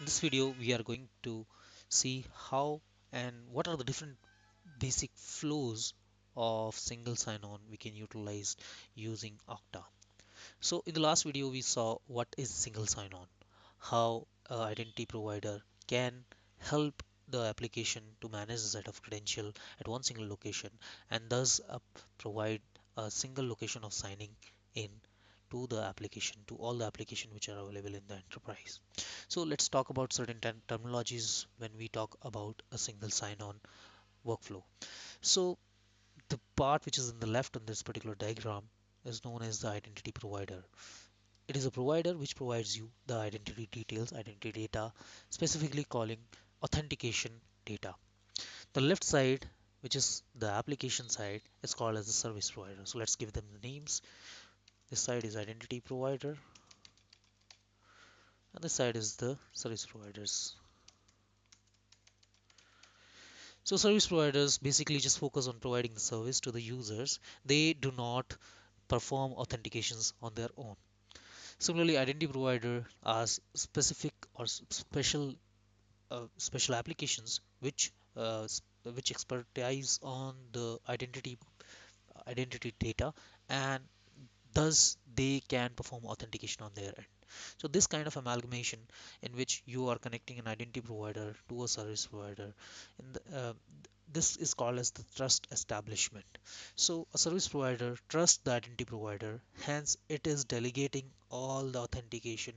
In this video, we are going to see how and what are the different basic flows of single sign-on we can utilize using Okta. So in the last video, we saw what is single sign-on, how identity provider can help the application to manage a set of credential at one single location and thus provide a single location of signing in to the application, to all the application which are available in the enterprise. So let's talk about certain terminologies when we talk about a single sign-on workflow. So the part which is in the left on this particular diagram is known as the identity provider. It is a provider which provides you the identity details, identity data, specifically calling authentication data. The left side, which is the application side, is called as the service provider. So let's give them the names. This side is identity provider, and this side is the service providers. So service providers basically just focus on providing the service to the users. They do not perform authentications on their own. Similarly, identity provider are specific or special applications which expertise on the identity data, and thus they can perform authentication on their end. So this kind of amalgamation in which you are connecting an identity provider to a service provider, in this is called as the trust establishment. So a service provider trusts the identity provider, hence it is delegating all the authentication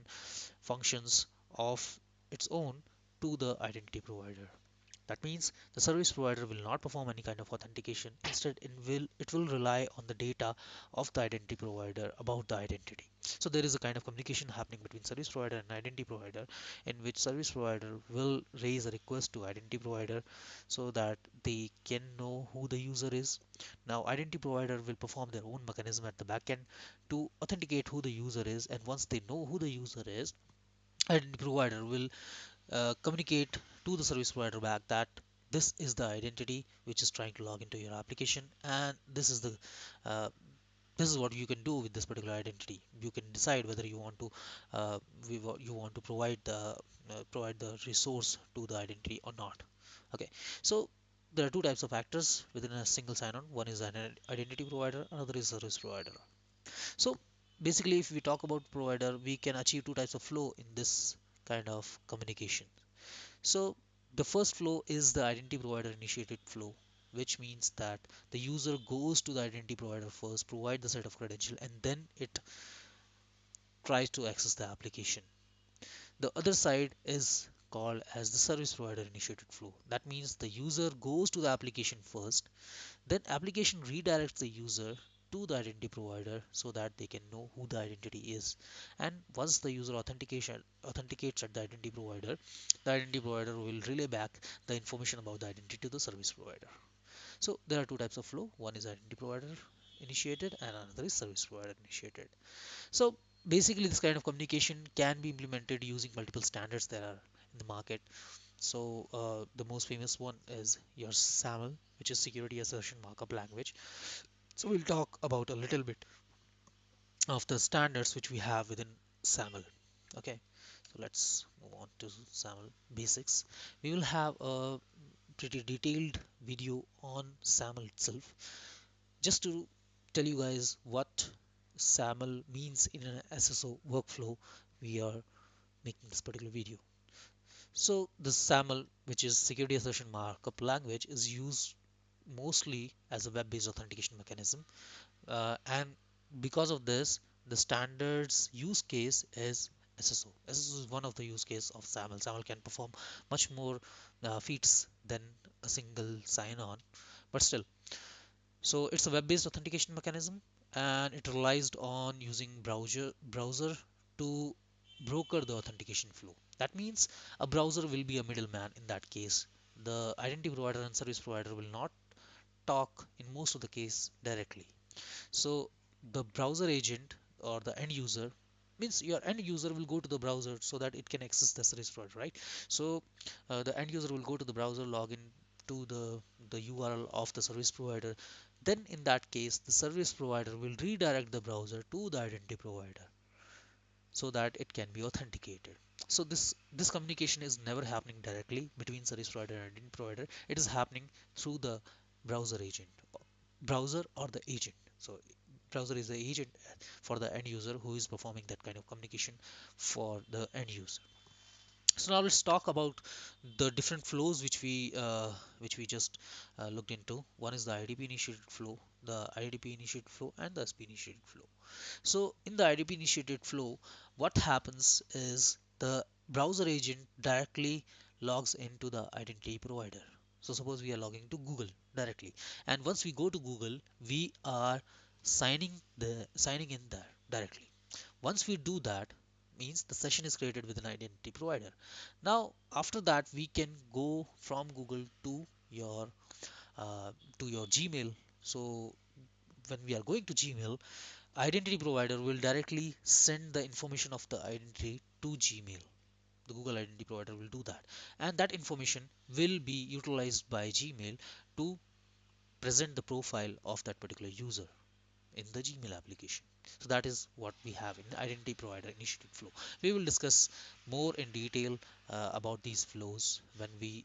functions of its own to the identity provider. That means the service provider will not perform any kind of authentication. Instead, it will rely on the data of the identity provider about the identity. So there is a kind of communication happening between service provider and identity provider, in which service provider will raise a request to identity provider so that they can know who the user is. Now identity provider will perform their own mechanism at the backend to authenticate who the user is, and once they know who the user is, identity provider will communicate to the service provider back that this is the identity which is trying to log into your application, and uh, this is what you can do with this particular identity. You can decide whether you want to you want to provide the resource to the identity or not. Okay, so there are two types of actors within a single sign-on. One is an identity provider, another is a service provider. So basically, if we talk about provider, we can achieve two types of flow in this kind of communication. So the first flow is the identity provider initiated flow, which means that the user goes to the identity provider first, provide the set of credential, and then it tries to access the application. The other side is called as the service provider initiated flow. That means the user goes to the application first, then application redirects the user to the identity provider so that they can know who the identity is. And once the user authenticates at the identity provider will relay back the information about the identity to the service provider. So there are two types of flow. One is identity provider initiated and another is service provider initiated. So basically this kind of communication can be implemented using multiple standards that are in the market. So the most famous one is your SAML, which is Security Assertion Markup Language. So we'll talk about a little bit of the standards which we have within SAML. Okay, so let's move on to SAML basics. We will have a pretty detailed video on SAML itself, just to tell you guys what SAML means in an SSO workflow. We are making this particular video. So the SAML, which is Security Assertion Markup Language, is used mostly as a web-based authentication mechanism, and because of this, the standards use case is SSO. SSO is one of the use case of SAML. SAML can perform much more feats than a single sign-on, but still. So it's a web-based authentication mechanism, and it relies on using browser to broker the authentication flow. That means a browser will be a middleman in that case. The identity provider and service provider will not talk in most of the case directly. So the browser agent or the end user means your end user will go to the browser so that it can access the service provider, right? So the end user will go to the browser, log in to the URL of the service provider. Then in that case, the service provider will redirect the browser to the identity provider so that it can be authenticated. So this communication is never happening directly between service provider and identity provider. It is happening through the browser agent, browser or the agent. So browser is the agent for the end user who is performing that kind of communication for the end user. So now let's talk about the different flows which we just looked into. One is the IDP initiated flow, the IDP initiated flow, and the SP initiated flow. So in the IDP initiated flow, what happens is the browser agent directly logs into the identity provider. So suppose we are logging to Google directly, and once we go to Google, we are signing in there directly. Once we do that, means the session is created with an identity provider. Now after that, we can go from Google your uh, to your Gmail. So when we are going to Gmail, identity provider will directly send the information of the identity to Gmail. The Google identity provider will do that, and that information will be utilized by Gmail to present the profile of that particular user in the Gmail application. So that is what we have in the identity provider initiated flow. We will discuss more in detail about these flows when we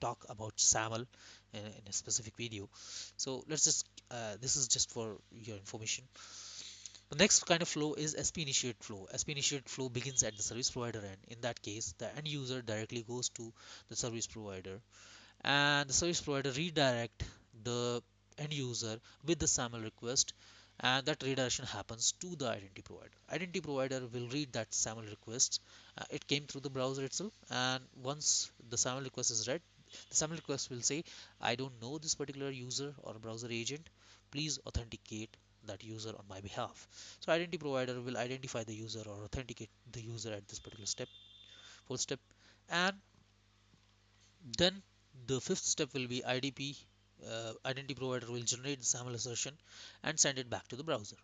talk about SAML in a specific video. So let's just this is just for your information. The next kind of flow is SP initiate flow. SP initiate flow begins at the service provider end. In that case, the end user directly goes to the service provider, and the service provider redirect the end user with the SAML request, and that redirection happens to the identity provider. Identity provider will read that SAML request. It came through the browser itself, and once the SAML request is read, the SAML request will say, I don't know this particular user or browser agent. Please authenticate that user on my behalf. So identity provider will identify the user or authenticate the user at this particular step, fourth step, and then the fifth step will be IDP. Identity provider will generate the SAML assertion and send it back to the browser.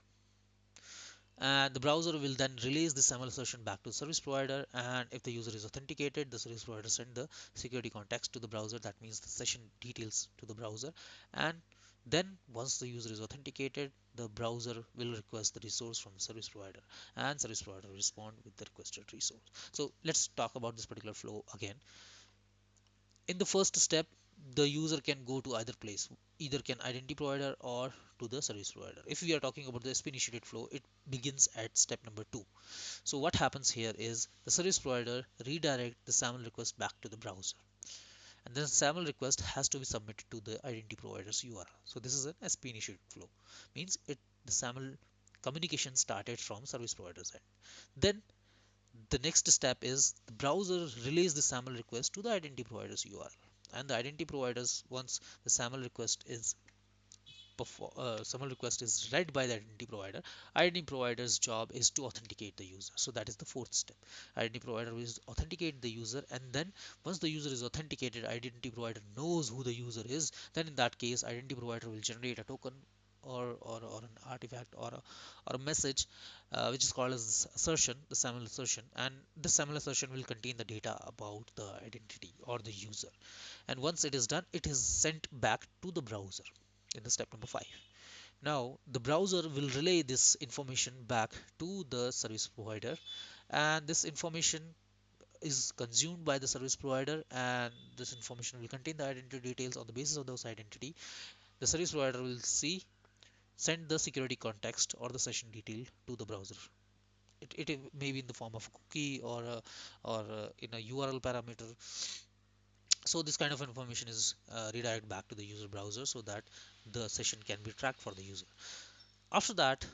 And the browser will then release the SAML assertion back to the service provider. And if the user is authenticated, the service provider send the security context to the browser. That means the session details to the browser. And then once the user is authenticated, the browser will request the resource from the service provider, and service provider will respond with the requested resource. So let's talk about this particular flow again. In the first step, the user can go to either place, either can identity provider or to the service provider. If we are talking about the SP initiated flow, it begins at step number 2. So what happens here is the service provider redirect the SAML request back to the browser, and then SAML request has to be submitted to the identity provider's URL. So this is an SP initiated flow, means it the SAML communication started from service provider's end. Then the next step is the browser relays the SAML request to the identity provider's URL. And the identity providers, once the SAML request is SAML request is read by the identity provider's job is to authenticate the user. So that is the fourth step. Identity provider will authenticate the user, and then once the user is authenticated, identity provider knows who the user is. Then in that case, identity provider will generate a token or an artifact or a message which is called as assertion, the SAML assertion, and this SAML assertion will contain the data about the identity or the user. And once it is done, it is sent back to the browser in the step number 5. Now the browser will relay this information back to the service provider, and this information is consumed by the service provider, and this information will contain the identity details. On the basis of those identity, the service provider will send the security context or the session detail to the browser. It may be in the form of a cookie or in a URL parameter. So this kind of information is redirected back to the user browser so that the session can be tracked for the user. After that,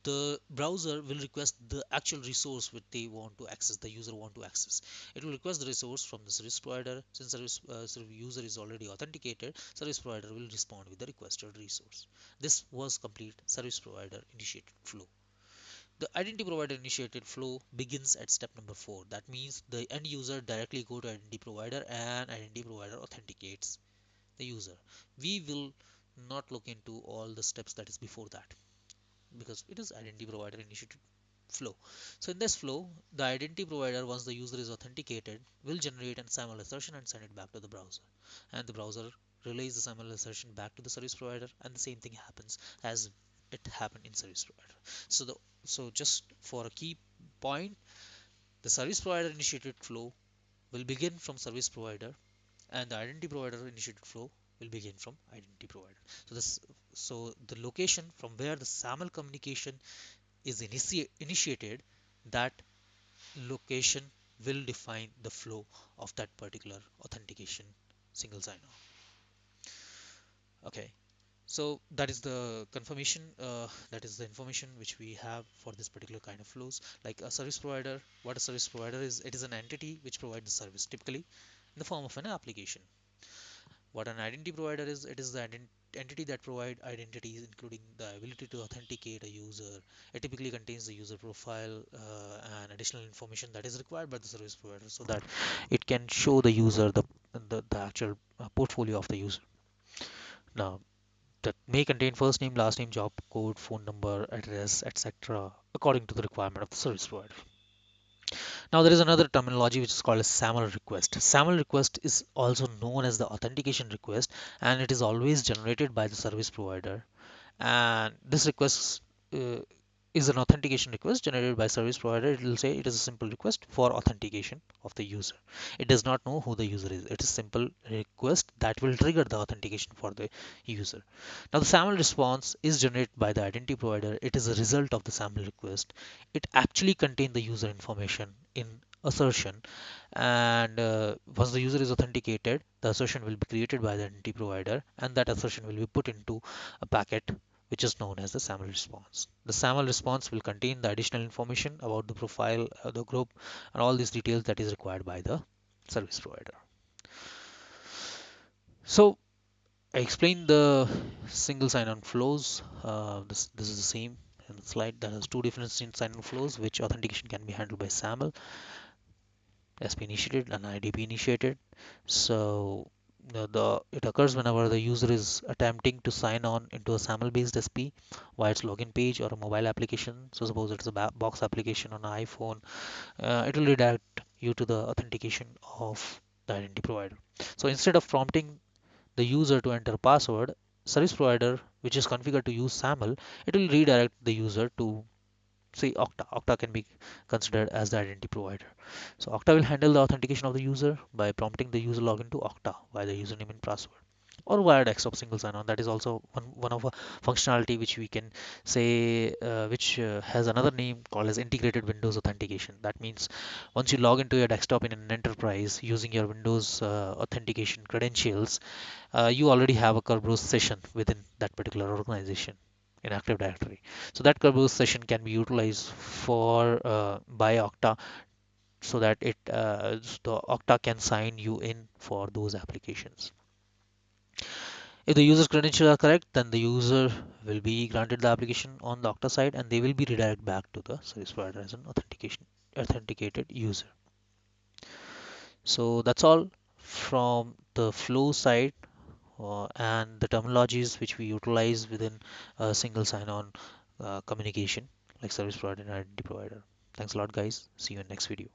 the browser will request the actual resource which they want to access, the user want to access. It will request the resource from the service provider. Since user is already authenticated, service provider will respond with the requested resource. This was complete service provider initiated flow. The identity provider initiated flow begins at step number 4. That means the end user directly go to identity provider, and identity provider authenticates the user. We will not look into all the steps that is before that, because it is identity provider initiated flow. So in this flow, the identity provider, once the user is authenticated, will generate an SAML assertion and send it back to the browser. And the browser relays the SAML assertion back to the service provider, and the same thing happens as it happened in service provider. So just for a key point, The service provider initiated flow will begin from service provider, and the identity provider initiated flow will begin from identity provider. So this, so the location from where the SAML communication is initiated, that location will define the flow of that particular authentication single sign-on. Okay, so that is the confirmation, that is the information which we have for this particular kind of flows. Like a service provider, what a service provider is, it is an entity which provides the service, typically in the form of an application. What an identity provider is, it is the entity that provide identities, including the ability to authenticate a user. It typically contains the user profile and additional information that is required by the service provider, so that it can show the user the actual portfolio of the user. Now, that may contain first name, last name, job code, phone number, address, etc., according to the requirement of the service provider. Now, there is another terminology which is called a SAML request. SAML request is also known as the authentication request, and it is always generated by the service provider. And this request uh, is an authentication request generated by service provider. It will say it is a simple request for authentication of the user. It does not know who the user is. It is simple request that will trigger the authentication for the user. Now the SAML response is generated by the identity provider. It is a result of the SAML request. It actually contains the user information in assertion, and once the user is authenticated, the assertion will be created by the identity provider, and that assertion will be put into a packet which is known as the SAML response. The SAML response will contain the additional information about the profile, the group, and all these details that is required by the service provider. So I explained the single sign-on flows. This is the same in the slide. There is two different sign-on flows, which authentication can be handled by SAML, SP initiated, and IDP initiated. So it occurs whenever the user is attempting to sign on into a SAML-based SP via its login page or a mobile application. So suppose it's a box application on an iPhone, it will redirect you to the authentication of the identity provider. So instead of prompting the user to enter a password, service provider which is configured to use SAML, it will redirect the user to say Okta. Okta can be considered as the identity provider. So Okta will handle the authentication of the user by prompting the user login to Okta via the username and password, or via desktop single sign-on. That is also one of a functionality which we can say, which has another name called as integrated Windows authentication. That means once you log into your desktop in an enterprise using your Windows authentication credentials, you already have a Kerberos session within that particular organization in Active Directory. So that Kerberos session can be utilized for by Okta, so that the Okta can sign you in for those applications. If the user's credentials are correct, then the user will be granted the application on the Okta side, and they will be redirected back to the service provider as an authenticated user. So that's all from the flow side and the terminologies which we utilize within a single sign-on communication, like service provider and identity provider. Thanks a lot, guys. See you in next video.